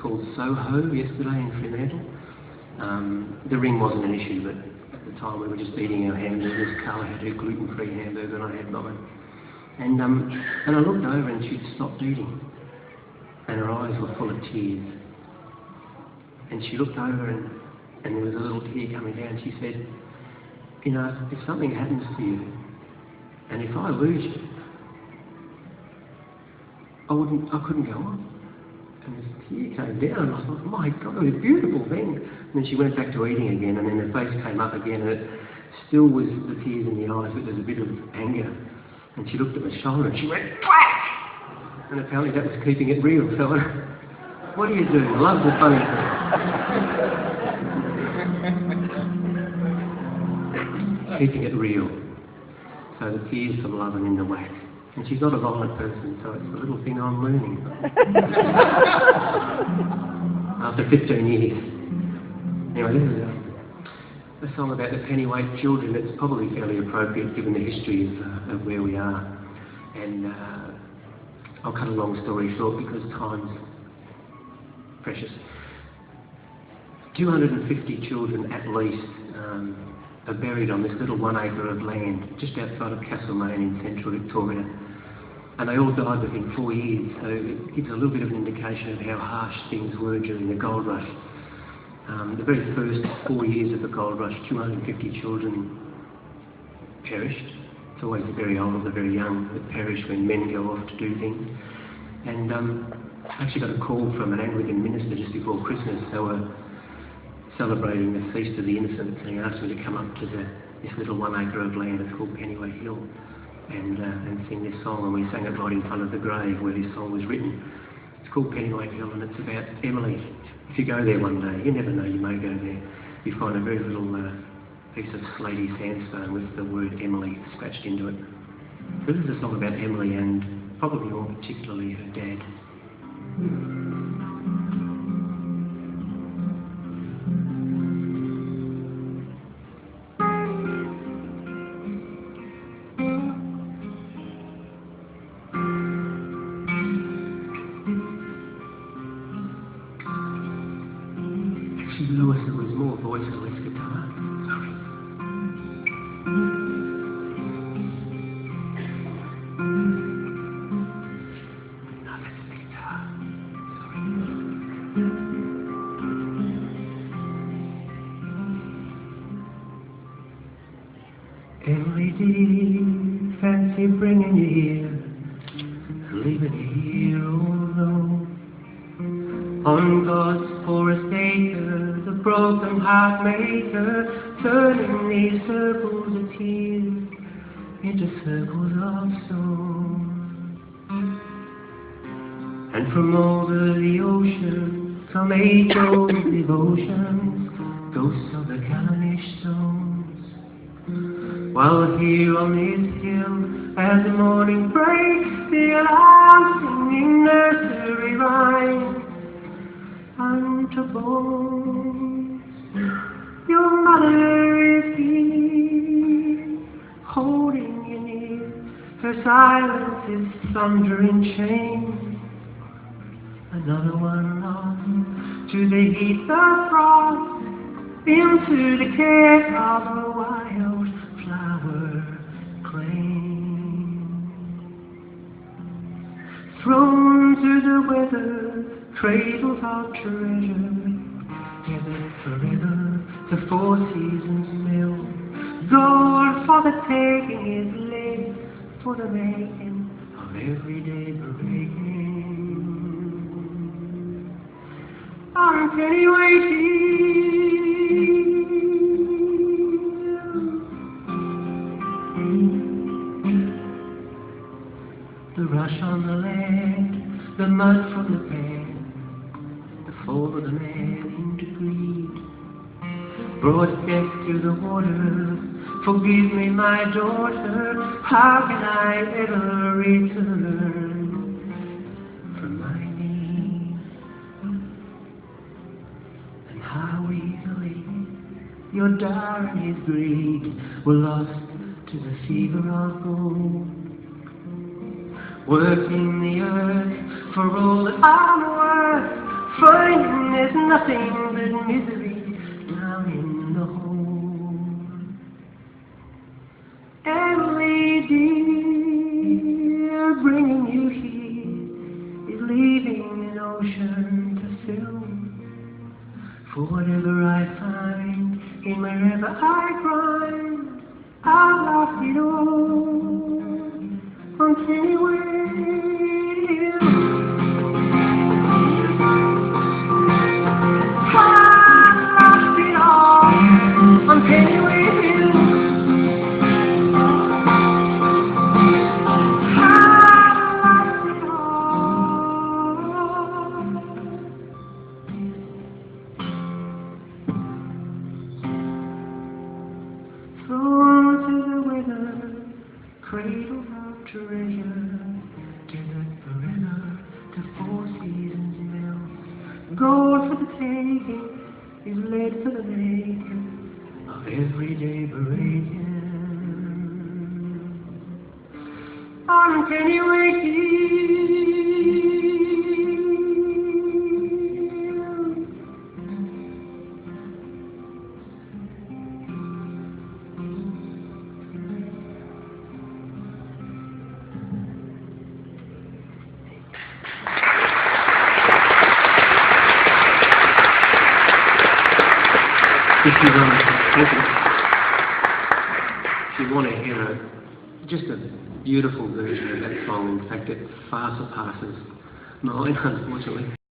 called Soho yesterday in Fremantle. The ring wasn't an issue, but at the time we were just eating our hamburgers. Carla had her gluten-free hamburger and I had mine. And I looked over and she'd stopped eating. And her eyes were full of tears. And she looked over and there was a little tear coming down. She said, you know, if something happens to you, and if I lose you, I couldn't go on. And this tear came down, and I thought, my God, it was a beautiful thing. And then she went back to eating again, and then her face came up again, and it still was the tears in the eyes, but there was a bit of anger. And she looked at my shoulder, and she went, whack! And apparently that was keeping it real. So what do you do? Love's a funny thing. Keeping it real. So the tears from love and in the whack. And she's not a violent person, so it's a little thing I'm learning. After 15 years. Anyway, this is a song about the Pennyweight children. It's probably fairly appropriate given the history of where we are. And I'll cut a long story short because time's precious. 250 children at least are buried on this little 1 acre of land just outside of Castlemaine in central Victoria. And they all died within 4 years, so it gives a little bit of an indication of how harsh things were during the gold rush. The very first 4 years of the gold rush, 250 children perished. It's always the very old or the very young that perish when men go off to do things. And I actually got a call from an Anglican minister just before Christmas. They were celebrating the Feast of the Innocents, and he asked me to come up to this little 1 acre of land. It's called Pennyweight Hill, and sing this song. And we sang it right in front of the grave where this song was written. It's called Pennyweight Hill, and it's about Emily. If you go there one day, you never know, you may go there, you find a very little piece of slaty sandstone with the word Emily scratched into it. So this is a song about Emily and probably more particularly her dad. Lewis, it was more voice and less guitar. Sorry. No, that's the guitar. Sorry. Emily, dear, fancy bringing you here, leaving you here all alone. On God's poorest acre, the broken heart maker, turning these circles of tears into circles of stone. And from over the ocean come age-old devotions, ghosts of the Calanish stones. While here on this hill, as the morning breaks, still I'm singing nursery rhymes unto bones. Your mother is here, holding you near. Her silence is thundering chains. Another one lost to the heat, the frost, into the care of a wild flower claim. Thrown to the weather, cradles of treasure, heaven forever, the 4 seasons mill. Gold for the taking is laid for the making of everyday breaking. On Pennyweight Hill, the rush on the land, the mud from the bed, the fall of the man into greed, brought death to the water. Forgive me, my daughter, how can I ever return from my knees? And how easily your darling's greed were lost to the fever of gold. Working the earth for all that I'm worth, finding there's nothing but misery down in the hole. Emily dear, bringing you here is leaving an ocean to fill. For whatever I find, in wherever I grind, I've lost it all on Pennyweight Hill. I've lost it all on Pennyweight Hill. I've lost it all. Thrown to the weather, cradle of treasure, desert forever, to four seasons melt. Gold for the taking is lead for the making of everyday breaking. On Pennyweight Hill. If you want to hear just a beautiful version of that song, in fact it far surpasses mine, unfortunately.